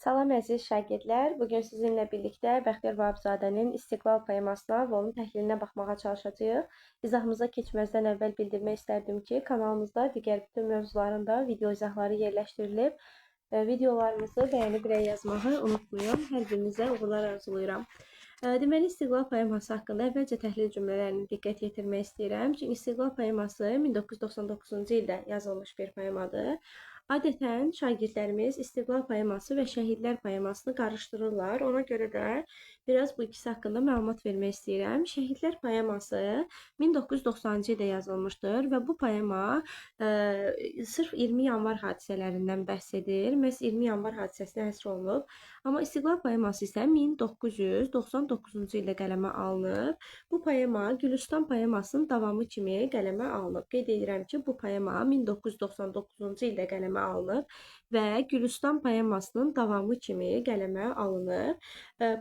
Salam əziz şagirdlər. Bugün sizinlə birlikdə Bəxtiyar Vahabzadənin İstiqlal poemasına və onun təhlilinə baxmağa çalışacağıq. İzahımıza keçməzdən əvvəl bildirmək istərdim ki, kanalımızda digər bütün mövzularında video izahları yerləşdirilib. Videolarımızı bəyənib rəy yazmağı unutmayın. Hər birinizə uğurlar arzulayıram. Deməli, İstiqlal poeması haqqında əvvəlcə təhlil cümlələrini diqqət yetirmək istəyirəm. Çünki İstiqlal poeması 1999-cu ildə yazılmış bir poemadır. Adətən şagirdlərimiz İstiqlal poeması və Şəhidlər poemasını qarışdırırlar. Ona görə də biraz bu ikisi haqqında məlumat vermək istəyirəm. Şəhidlər poeması 1990-cı ildə yazılmışdır və bu poema sırf 20 yanvar hadisələrindən bəhs edir. Məhz 20 yanvar hadisəsinə həsr olunub. Amma İstiqlal poeması isə 1999-cu ildə qələmə alınıb. Bu poema Gülüstan poemasının davamı kimi qələmə alınıb. Qeyd edirəm ki, bu poema 1999-cu ildə qələmə alınıb və Gülüstan poemasının davamı kimi qələmə alınıb.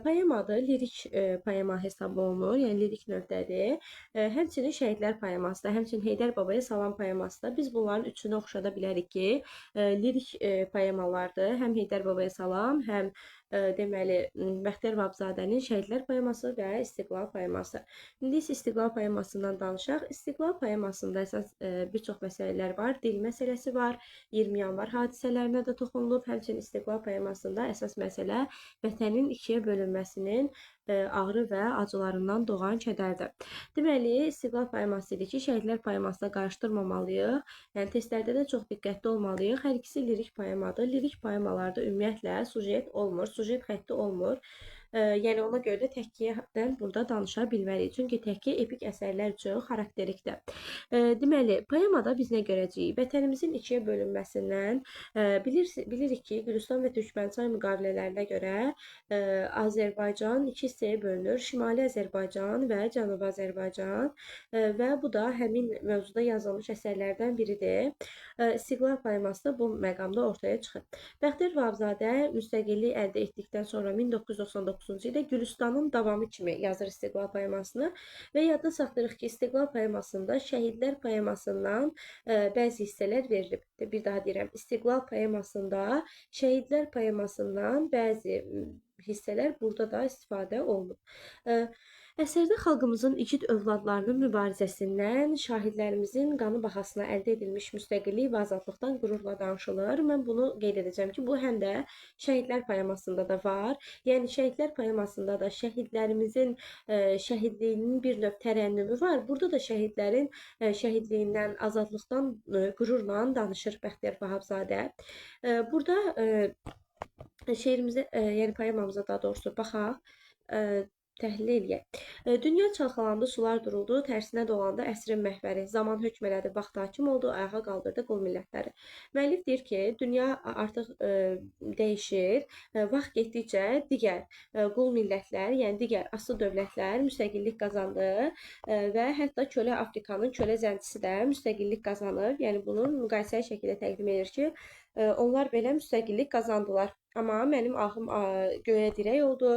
Poemada lirik poema hesab olunur, yəni lirik növdədir. Həmçinin Şəhidlər poeması da, həmçinin Heydər Babaya Salam poeması da biz bunların üçünü oxşada bilərik ki, lirik poemalardır. Həm Heydər Babaya Salam, həm deməli Bəxtiyar Vahabzadənin Şəhidlər poeması və İstiqlal poeması. İndi isə İstiqlal poemasından danışaq. İstiqlal poemasında əsas bir çox məsələlər var. Dil məsələsi var. 20 yanvar hadisələrinə də toxunulub. Həmçinin İstiqlal poemasında əsas məsələ vətənin ikiyə bölünməsinin ağrı və acılarından doğan kədərdir. Deməli, İstiqlal poeması idi ki, Şəhidlər poemasına qarışdırmamalıyıq. Yəni, testlərdə də çox diqqətli olmalıyıq. Hər ikisi lirik poemadır. Lirik poemalarda ümumiyyətlə sujet olmur, sujet xətti olmur. Yəni, ona görə də təhkiyədən burada danışa bilmərik. Çünki təhkiyə epik əsərlər üçün xarakterikdir. Deməli, poemada biz nə görəcəyik? Vətənimizin ikiyə bölünməsindən bilirik ki, Gülüstan və Türkmənçay müqavilələrinə görə Azərbaycan iki hissəyə bölünür. Şimali Azərbaycan və Cənubi Azərbaycan və bu da həmin mövzuda yazılmış əsərlərdən biridir. İstiqlal poeması da bu məqamda ortaya çıxır. Bəxtiyar Vahabzadə müstəqillik əldə etdikdən sonra 1999-cu ildə Gülüstanın davamı kimi yazır İstiqlal poemasını və yadda saxlayırıq ki, İstiqlal poemasında Şəhidlər poemasından bəzi hissələr verilib. Bir daha deyirəm, İstiqlal poemasında Şəhidlər poemasından bəzi hissələr burada da istifadə olunub. Əsərdə xalqımızın igid övladlarının mübarizəsindən, şahidlərimizin qanı bahasına əldə edilmiş müstəqillik və azadlıqdan qürurla danışılır. Mən bunu qeyd edəcəm ki, bu həm də Şəhidlər poemasında da var. Yəni, Şəhidlər poemasında da şəhidlərimizin şəhidliyinin bir növ tərənnümü var. Burada da şəhidlərin şəhidliyindən, azadlıqdan qürurla danışır Bəxtiyar Vahabzadə. Burada şeirimizə, yəni poemamıza daha doğrusu baxaq. Təhlil eləyək. Dünya çalxalandı, sular duruldu, tərsinə dolanda əsrin məhvəri, zaman hökm elədi, vaxt hakim oldu, ayağa qaldırdı qul millətləri. Müəllif deyir ki, dünya artıq dəyişir, vaxt getdikcə digər qul millətlər, yəni digər asıl dövlətlər müstəqillik qazandı və hətta kölə Afrikanın kölə zəncisi də müstəqillik qazanır. Yəni, bunu müqayisəli şəkildə təqdim edir ki, onlar belə müstəqillik qazandılar. Amma mənim ahım göyə dirək oldu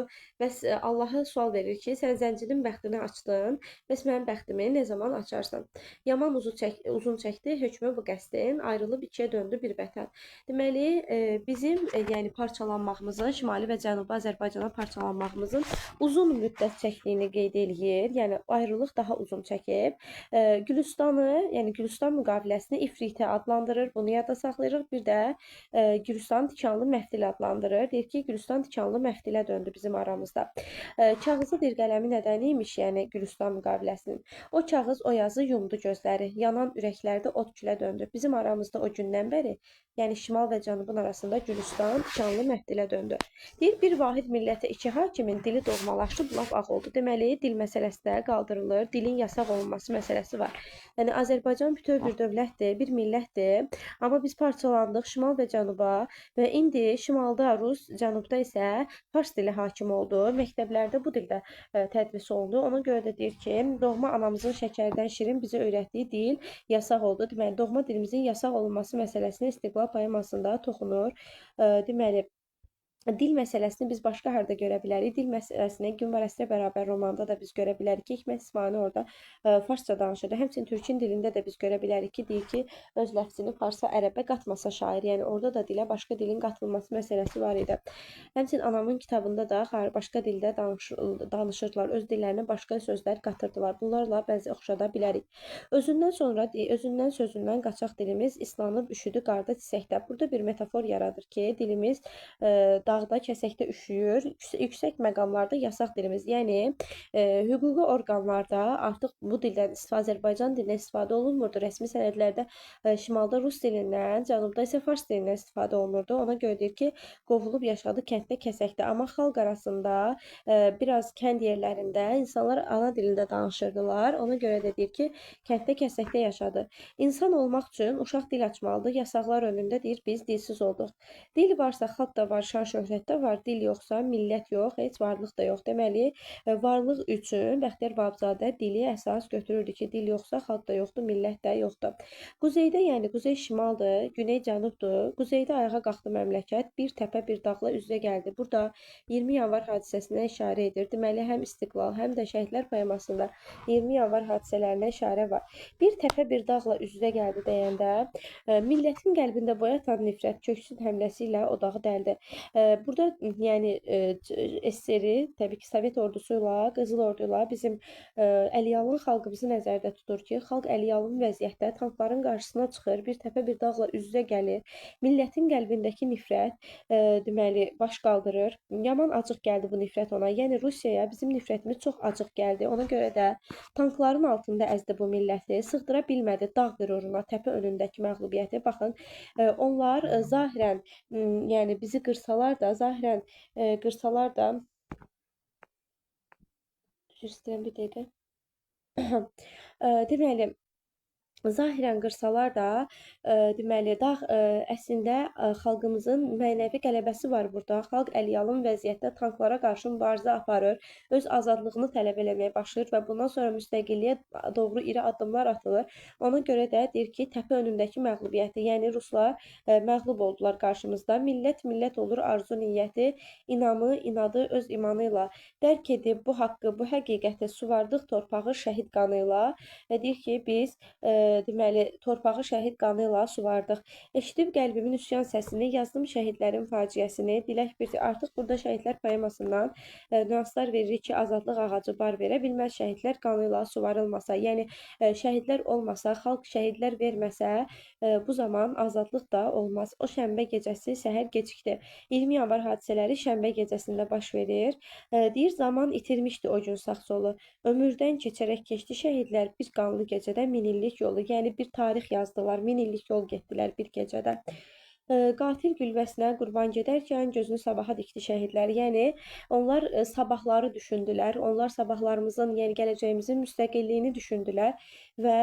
və Allah'a sual verir ki, sən zəncirin bəxtini açdın, bəs mənim bəxtimi nə zaman açarsan? Yaman uzun çəkdi, hökmü bu qəsdin, ayrılıb ikiyə döndü bir vətən. Deməli, bizim yəni parçalanmağımızın, Şimali və Cənubi Azərbaycana parçalanmağımızın uzun müddət çəkdiyini qeyd eləyir. Yəni, ayrılıq daha uzun çəkib. Gülüstanı, yəni Gülüstan müqaviləsini İfritə adlandırır, bunu yadda saxlayırıq. Bir də Gülüstan tikanlı məftil adlandırır. Deyir ki, Gülüstan tikanlı məftilə döndü bizim aramızda. Kağızı bir qələmi nədəni imiş, yəni Gülüstan müqaviləsinin. O kağız, o yazı yumdu gözləri, yanan ürəklərdə od külə döndü. Bizim aramızda o gündən bəri, yəni Şimal və Cənubun arasında Gülüstan tikanlı məftilə döndü. Deyir, bir vahid millətə iki hakimin dili doğmalaşdı, laf ağ oldu. Deməli, dil məsələsi də qaldırılır, dilin yasaq olunması məsələsi var. Yəni, Azərbaycan bütöv bir dövlətdir, bir millətdir, amma biz parçalandıq Şimal və Cənuba və indi Şimalda Rus, Cənubda isə Fars dili hakim oldu. Məktəblərdə bu dildə tədris olundu. Ona görə də deyir ki, doğma anamızın şəkərdən şirin bizə öyrətdiyi dil yasaq oldu. Deməli, doğma dilimizin yasaq olunması məsələsini İstiqlal poemasında toxunur. Deməli, Dil məsələsini biz başqa harda görə bilərik? Dil məsələsini Gün var əsrə bərabər romanda da biz görə bilərik ki, Hikmət İsfahani orada farsça danışırdı. Həmçinin Türkün dilində də biz görə bilərik ki, deyir ki, öz ləfzini farsa, ərəbə qatmasa şair. Yəni orada da dilə başqa dilin qatılması məsələsi var idi. Həmçinin anamın kitabında da başqa dildə danışırdılar. Öz dillərinə başqa sözlər qatırdılar. Bunlarla bəzi oxşada bilərik. Özündən sözündən qaçaq dilimiz islanıb üşüdü qarda çiçəkdə. Burada bir metafor yaradır ki, dilimiz dağda, kəsəkdə üşüyür. Yüksək məqamlarda yasaq dilimiz. Yəni hüquqi orqanlarda artıq bu dildən Azərbaycan dilindən istifadə olunmurdu. Rəsmi sənədlərdə şimalda rus dilindən, cənubda isə fars dilindən istifadə olunurdu. Ona görə deyir ki, qovulub yaşadı kənddə, kəsəkdə. Amma xalq arasında biraz kənd yerlərində insanlar ana dilində danışırdılar. Ona görə də deyir ki, kənddə, kəsəkdə yaşadı. İnsan olmaq üçün uşaq dil açmalıdır. Yasaqlar önündə deyir biz dilsiz olduq. Dil varsa xalq da var, şan şöhrət də var. Dil yoxsa millət yox, heç varlıq da yox. Deməli, varlıq üçün Bəxtiyar Vahabzadə dili əsas götürürdü ki, dil yoxsa xalq da yoxdur, millət də yoxdur. Quzeydə, yəni quzey şimaldır, güney cənubdur. Quzeydə ayağa qalxdı məmləkət, bir təpə bir dağla üz-üzə gəldi. Burada 20 yanvar hadisəsinə işarə edir. Deməli, həm İstiqlal, həm də Şəhidlər poemasında 20 yanvar hadisələrinə işarə var. Bir təpə bir dağla üz-üzə gəldi deyəndə, millətin qəlbində boyatan nifrət köksün həmləsi ilə odağı dəldi. Burada yəni SSR təbii ki Sovet ordusuyla, Qızıl orduyla bizim Əliyalın xalqımızı nəzərdə tutur ki, xalq əliyalın vəziyyətdə tankların qarşısına çıxır, bir təpə bir dağla üz-üzə gəlir. Millətin qəlbindəki nifrət deməli baş qaldırır. Yaman acıq gəldi bu nifrət ona. Yəni Rusiyaya bizim nifrətimiz çox acıq gəldi. Ona görə də tankların altında əzdi bu milləti. Sığdıra bilmədi dağ qüruruna, təpə önündəki məğlubiyyəti. Baxın, onlar zahirən yəni bizi qırsalar da, qırsalar da üzr istəyirəm bir dəqiqə. Deməli, zahirən qırsalar da, deməli, dağ əslində xalqımızın mənəvi qələbəsi var burada. Xalq əliyalın vəziyyətdə tanklara qarşı mübarizə aparır, öz azadlığını tələb eləməyə başlayır və bundan sonra müstəqilliyə doğru iri addımlar atılır. Ona görə də deyir ki, təpə önündəki məğlubiyyəti, yəni ruslar məğlub oldular qarşımızda. Millət olur arzu niyyəti, inamı, inadı öz imanı ilə dərk edib bu haqqı, bu həqiqəti suvardıq torpağı şəhid qanı ilə və deyir ki, biz deməli, torpağı şəhid qanı ilə suvardıq. Eşidib qəlbimin üsyan səsini, yazdım şəhidlərin faciəsini, dilək bir artıq burada şəhidlər poemasından nüanslar veririk ki, azadlıq ağacı bar verə bilməz şəhidlər qanı ilə suvarılmasa. Yəni şəhidlər olmasa, xalq şəhidlər verməsə, bu zaman azadlıq da olmaz. O şənbə gecəsi səhər gecikdi. 20 yanvar hadisələri şənbə gecəsində baş verir. Deyir, zaman itirmişdi o gün sağ solu. Ömürdən keçərək keçdi şəhidlər bir qanlı gecədə 1000 illik yolu. Yəni bir tarix yazdılar, 1000 illik yol getdilər bir gecədə. Qatil gülbəsinə qurban gedərkən gözünü sabaha dikdi şəhidlər. Yəni onlar sabahları düşündülər. Onlar sabahlarımızın, yəni gələcəyimizin müstəqilliyini düşündülər və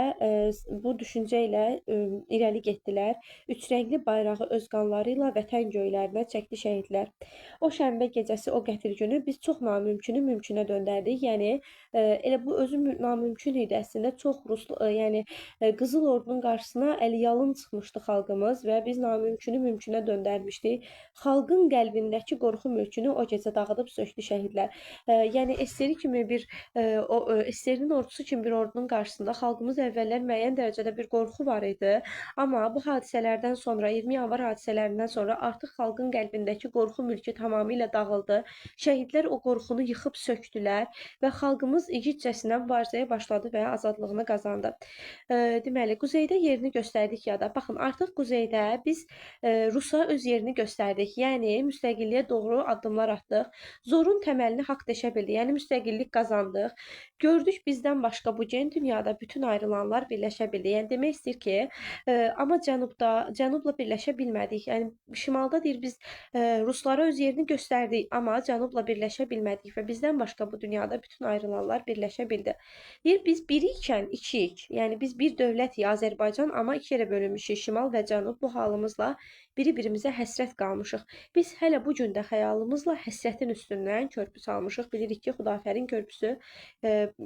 bu düşüncə ilə irəli getdilər. Üç rəngli bayrağı öz qanları ilə vətən göylərinə çəkdi şəhidlər. O şənbə gecəsi, o qətil günü biz çox namümkünü mümkünə döndərdik. Yəni elə bu özü namümkün idi əslində. Çox rus, yəni Qızıl Ordunun qarşısına əliyalın çıxmışdı xalqımız və biz namümkünü mümkünə döndərmişdik. Xalqın qəlbindəki qorxu mülkünü o gecə dağıdıb sökdü şəhidlər. Yəni SSR kimi bir SSR-nin ordusu kimi bir ordunun qarşısında xalqımız əvvəllər müəyyən dərəcədə bir qorxu var idi. Amma bu hadisələrdən sonra, 20 yanvar hadisələrindən sonra artıq xalqın qəlbindəki qorxu mülkü tamamilə dağıldı. Şəhidlər o qorxunu yıxıb sökdülər və xalqımız igidcəsinə mübarizəyə başladı və azadlığını qazandı. Deməli, quzeydə yerini göstərdik ya da. Baxın, artıq quzeydə biz Rusa öz yerini göstərdik. Yəni müstəqilliyə doğru addımlar atdıq. Zorun təməlini haqq deşə bildi. Yəni müstəqillik qazandıq. Gördük bizdən başqa bu gen dünyada bütün ayrılanlar birləşə bildi. Yəni demək istəyir ki, amma cənubla birləşə bilmədik. Yəni şimalda deyir biz ruslara öz yerini göstərdik, amma cənubla birləşə bilmədik və bizdən başqa bu dünyada bütün ayrılanlar birləşə bildi. Deyir biz birikən ikiyik. Yəni biz bir dövlətik Azərbaycan, amma iki yerə bölünmüşük. Şimal və cənub bu halımızla biri-birimizə həsrət qalmışıq. Biz hələ bu gün də xəyalımızla həsrətin üstündən körpü salmışıq. Bilirik ki, Xudafərin körpüsü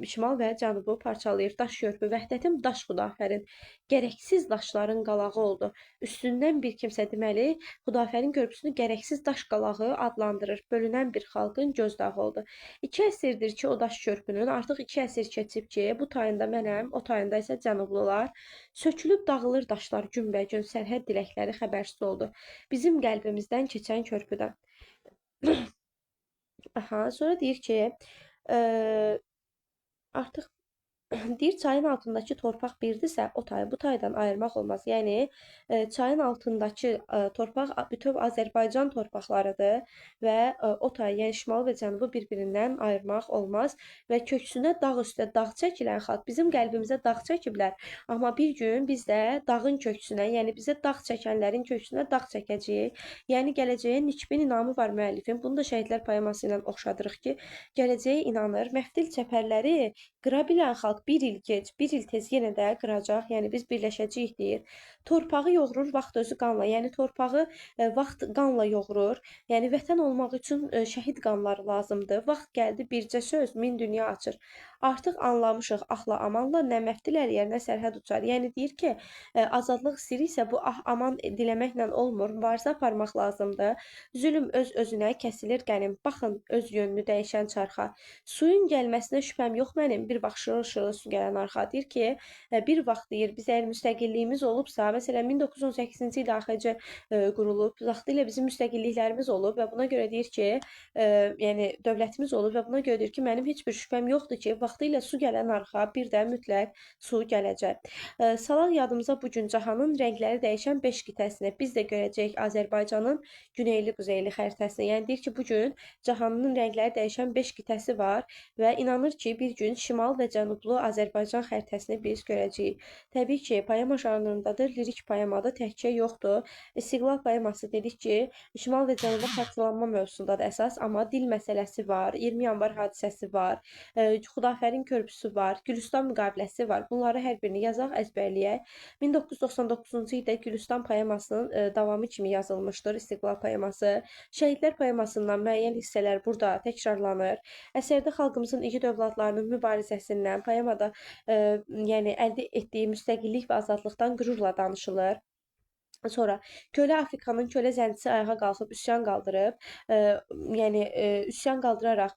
şimal və cənubu parçalayır. Daş körpü, vəhdətim daş Xudafərin. Gərəksiz daşların qalağı oldu. Üstündən bir kimsə deməli, Xudafərin körpüsünü gərəksiz daş qalağı adlandırır. Bölünən bir xalqın gözdağı oldu. 2 əsrdir ki, o daş körpünün artıq 2 əsr keçib ki, bu tayında mənəm, o tayında isə cənublular. Sökülüb dağılır daşlar günbəgün, sərhəd diləkləri xəbərsiz oldu. Bizim qəlbimizdən keçən körpüdən. Aha, sonra deyir ki, artıq deyir çayın altındakı torpaq birdirsə, o tayı bu taydan ayırmaq olmaz. Yəni çayın altındakı torpaq bütöv Azərbaycan torpaqlarıdır və o tayı, yəni şimal və cənubu bir-birindən ayırmaq olmaz və köksünə dağ üstə dağ çəkilən xalq bizim qəlbimizə dağ çəkiblər. Amma bir gün biz də dağın köksünə, yəni bizə dağ çəkənlərin köksünə dağ çəkəcəyik. Yəni gələcəyə nikbin inamı var müəllifin. Bunu da Şəhidlər poeması ilə oxşadırıq ki, gələcəyə inanır. Məftil çəpərləri qıra bilən xalq bir il gec, bir il tez yenə də qıracaq. Yəni biz birləşəcəyik deyir. Torpağı yoğurur vaxt özü qanla. Yəni torpağı vaxt qanla yoğurur. Yəni vətən olmaq üçün şəhid qanları lazımdır. Vaxt gəldi bircə söz min dünya açır. Artıq anlamışıq ahla amanla nə məftil əriyər, nə sərhəd uçar. Yəni deyir ki, azadlıq istəyiriksə bu aman diləməklə olmur. Mübarizə aparmaq lazımdır. Zülm öz özünə kəsilir qənim. Baxın öz yönünü dəyişən çarxa. Suyun gəlməsinə şübhəm yox mənim. Bir vaxt şırıl-şırıl su gələn arxa. Deyir ki, bir vaxt deyir biz əgər müstəqilliyimiz olubsa, məsələn 1918-ci ildə AXC qurulub, vaxtilə bizim müstəqilliklərimiz olub və buna görə deyir ki, yəni dövlətimiz olub və buna görə deyir ki, mənim heç bir şübhəm yoxdur ki, vaxtilə su gələn arxa bir də mütləq su gələcək. Salaq yadımıza bu gün cahanın rəngləri dəyişən 5 qitəsini. Biz də görəcəyik Azərbaycanın güneyli-quzeyli xəritəsini. Yəni deyir ki, bu gün cahanın rəngləri dəyişən 5 qitəsi var və inanır ki, bir gün şimal və cənublu Azərbaycan xəritəsini biz görəcəyik. Təbii ki, poema janrındadır, lirik poemada təkcə yoxdur. İstiqlal poeması dedik ki, şimal və cənuba parçalanma mövzusundadır əsas, amma dil məsələsi var, 20 yanvar hadisəsi var, Xudafərin körpüsü var, Gülüstan müqaviləsi var. Bunları hər birini yazaq, əzbərləyək. 1999-cu ildə Gülüstan poemasının davamı kimi yazılmışdır İstiqlal poeması. Şəhidlər poemasından müəyyən hissələr burada təkrarlanır. Əsərdə xalqımızın igid övladlarının mübarizəsindən, poemada yəni əldə etdiyi müstəqillik və azadlıqdan qürurla danışılır. Sonra kölə Afrikanın kölə zəncisi ayağa qalxıb üsyan qaldırıb, yəni üsyan qaldıraraq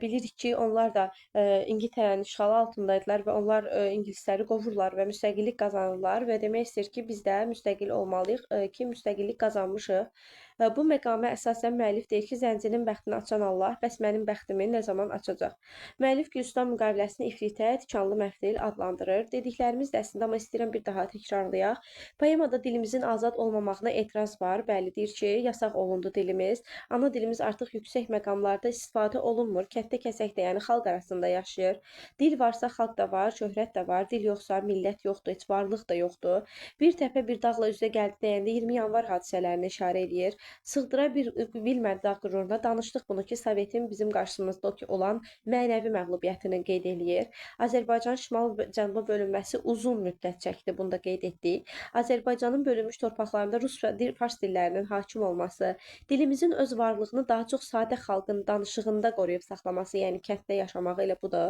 bilirik ki, onlar da İngiltərənin işğalı altındaydılar və onlar ingilisləri qovurlar və müstəqillik qazanırlar və demək istəyir ki, biz də müstəqil olmalıyıq ki, müstəqillik qazanmışıq. Bu məqamə əsasən müəllif deyir ki, zəncinin bəxtini açan Allah, bəs mənim bəxtimi nə zaman açacaq? Müəllif Gülüstan müqaviləsini ifritə, tikanlı məftil adlandırır. Dediklərimiz də əslində, amma istəyirəm bir daha təkrarlayaq. Poemada dilimizin azad olmamağına etiraz var. Bəli, deyir ki, yasaq olundu dilimiz. Ana dilimiz artıq yüksək məqamlarda istifadə olunmur. Kətdə kəsəkdə, yəni xalq arasında yaşayır. Dil varsa xalq da var, şöhrət də var. Dil yoxsa millət yoxdur, heç varlıq da yoxdur. Bir təpə bir dağla üzə gəldi deyəndə 20 yanvar hadisələrini işarə edir. Sığdıra bilmədi dağ qüruruna. Danışdıq bunu ki, Sovetin bizim qarşımızda olan mənəvi məğlubiyyətini qeyd eləyir. Azərbaycan şimal cənuba bölünməsi uzun müddət çəkdi, bunu da qeyd etdik. Azərbaycanın bölünmüş torpaqlarında rus və fars dillərinin hakim olması, dilimizin öz varlığını daha çox sadə xalqın danışığında qoruyub saxlaması, yəni kənddə yaşamağı ilə bu da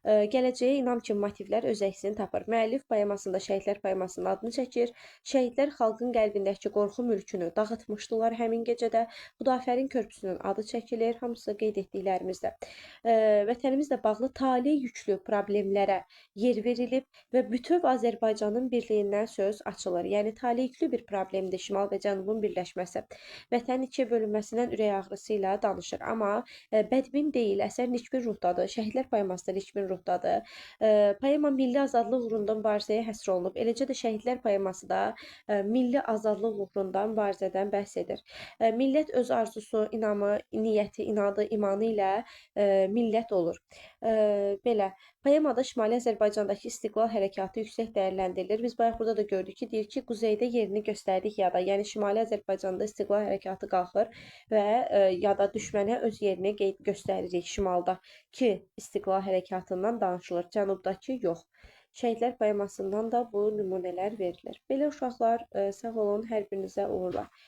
gələcəyə inam kimi motivlər öz əksini tapır. Müəllif poemasında Şəhidlər poemasının adını çəkir. Şəhidlər xalqın qəlbindəki qorxu mülkünü dağıtmışdılar həmin gecədə. Xudafərin körpüsünün adı çəkilir. Hamısı qeyd etdiklərimizdə. Vətənimizlə bağlı tali yüklü problemlərə yer verilib və bütöv Azərbaycanın birliyindən söz açılır. Yəni tali yüklü bir problemdir şimal və cənubun birləşməsi. Vətənin ikiyə bölünməsindən ürək ağrısı ilə danışır. Amma bədbin deyil, əsər nikbin ruhdadır. Şəhidlər poeması da nikbin ruhdadır. Poema milli azadlıq uğrunda mübarizəyə həsr olunub. Eləcə də Şəhidlər poeması da milli azadlıq uğrunda mübarizədən bəhs edir. Millət öz arzusu, inamı, niyyəti, inadı, imanı ilə millət olur. Belə, poemada Şimali Azərbaycandakı istiqlal hərəkatı yüksək dəyərləndirilir. Biz bayaq burada da gördük ki, deyir ki, quzeydə yerini göstərdik ya da, yəni Şimali Azərbaycanda istiqlal hərəkatı qalxır və ya da düşmənə öz yerini göstəririk şimalda ki, istiqlal hərəkatından danışılır, cənubdakı yox. Şəhidlər poemasından da bu nümunələr verilir. Belə uşaqlar, sağ olun, hər birinizə uğurlar.